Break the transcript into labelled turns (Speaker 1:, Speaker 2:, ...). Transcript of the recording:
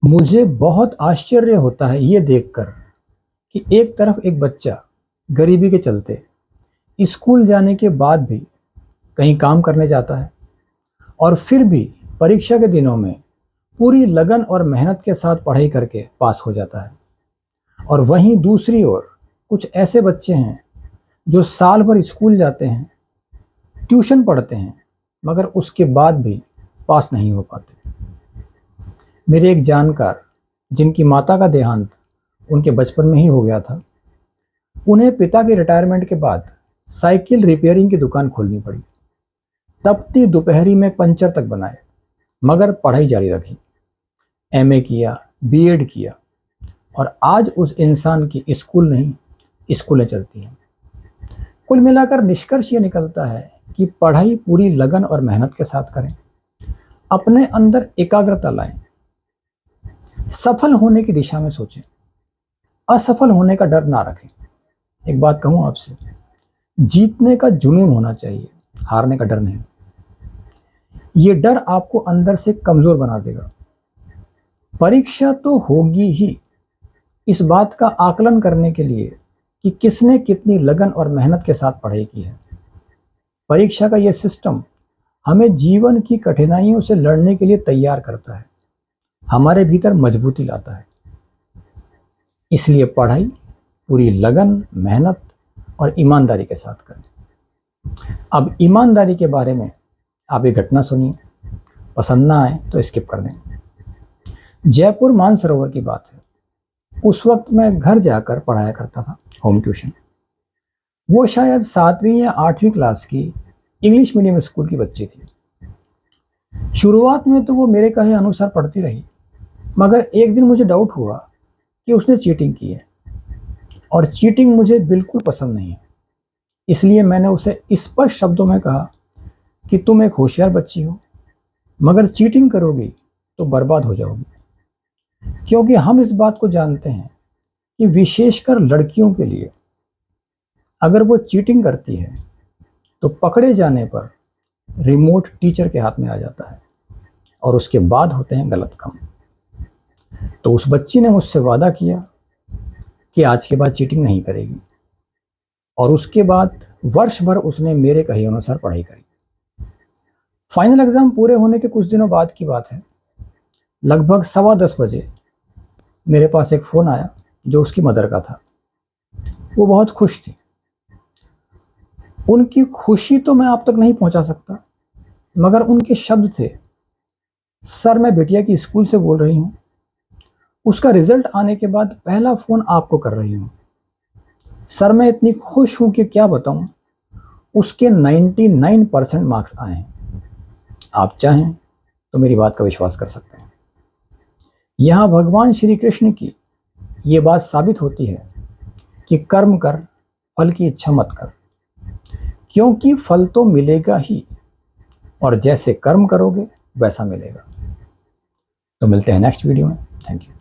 Speaker 1: मुझे बहुत आश्चर्य होता है ये देखकर कि एक तरफ एक बच्चा गरीबी के चलते स्कूल जाने के बाद भी कहीं काम करने जाता है और फिर भी परीक्षा के दिनों में पूरी लगन और मेहनत के साथ पढ़ाई करके पास हो जाता है। और वहीं दूसरी ओर कुछ ऐसे बच्चे हैं जो साल भर स्कूल जाते हैं, ट्यूशन पढ़ते हैं, मगर उसके बाद भी पास नहीं हो पाते। मेरे एक जानकार जिनकी माता का देहांत उनके बचपन में ही हो गया था, उन्हें पिता के रिटायरमेंट के बाद साइकिल रिपेयरिंग की दुकान खोलनी पड़ी। तपती दोपहरी में पंचर तक बनाए, मगर पढ़ाई जारी रखी। एमए किया, बीएड किया, और आज उस इंसान की स्कूल नहीं स्कूलें चलती हैं। कुल मिलाकर निष्कर्ष ये निकलता है कि पढ़ाई पूरी लगन और मेहनत के साथ करें, अपने अंदर एकाग्रता लाएं, सफल होने की दिशा में सोचें, असफल होने का डर ना रखें। एक बात कहूं आपसे, जीतने का जुनून होना चाहिए, हारने का डर नहीं। ये डर आपको अंदर से कमजोर बना देगा। परीक्षा तो होगी ही, इस बात का आकलन करने के लिए कि किसने कितनी लगन और मेहनत के साथ पढ़ाई की है। परीक्षा का यह सिस्टम हमें जीवन की कठिनाइयों से लड़ने के लिए तैयार करता है, हमारे भीतर मजबूती लाता है। इसलिए पढ़ाई पूरी लगन, मेहनत और ईमानदारी के साथ करें। अब ईमानदारी के बारे में आप एक घटना सुनिए, पसंद ना आए तो स्किप कर दें। जयपुर मानसरोवर की बात है। उस वक्त मैं घर जाकर पढ़ाया करता था, होम ट्यूशन। वो शायद 7वीं या 8वीं क्लास की इंग्लिश मीडियम स्कूल की बच्ची थी। शुरुआत में तो वो मेरे कहे अनुसार पढ़ती रही, मगर एक दिन मुझे डाउट हुआ कि उसने चीटिंग की है, और चीटिंग मुझे बिल्कुल पसंद नहीं है। इसलिए मैंने उसे स्पष्ट शब्दों में कहा कि तुम एक होशियार बच्ची हो, मगर चीटिंग करोगी तो बर्बाद हो जाओगी। क्योंकि हम इस बात को जानते हैं कि विशेषकर लड़कियों के लिए अगर वो चीटिंग करती है तो पकड़े जाने पर रिमोट टीचर के हाथ में आ जाता है, और उसके बाद होते हैं गलत काम। तो उस बच्ची ने मुझसे वादा किया कि आज के बाद चीटिंग नहीं करेगी, और उसके बाद वर्ष भर उसने मेरे कहे अनुसार पढ़ाई करी। फाइनल एग्जाम पूरे होने के कुछ दिनों बाद की बात है। लगभग 10:15 बजे मेरे पास एक फ़ोन आया जो उसकी मदर का था। वो बहुत खुश थी। उनकी खुशी तो मैं आप तक नहीं पहुंचा सकता, मगर उनके शब्द थे, सर मैं बिटिया की स्कूल से बोल रही हूँ, उसका रिजल्ट आने के बाद पहला फ़ोन आपको कर रही हूँ। सर मैं इतनी खुश हूँ कि क्या बताऊँ, उसके 99% मार्क्स आए हैं। आप चाहें तो मेरी बात का विश्वास कर सकते हैं। यहाँ भगवान श्री कृष्ण की ये बात साबित होती है कि कर्म कर, फल की इच्छा मत कर, क्योंकि फल तो मिलेगा ही, और जैसे कर्म करोगे वैसा मिलेगा। तो मिलते हैं नेक्स्ट वीडियो में। Thank you.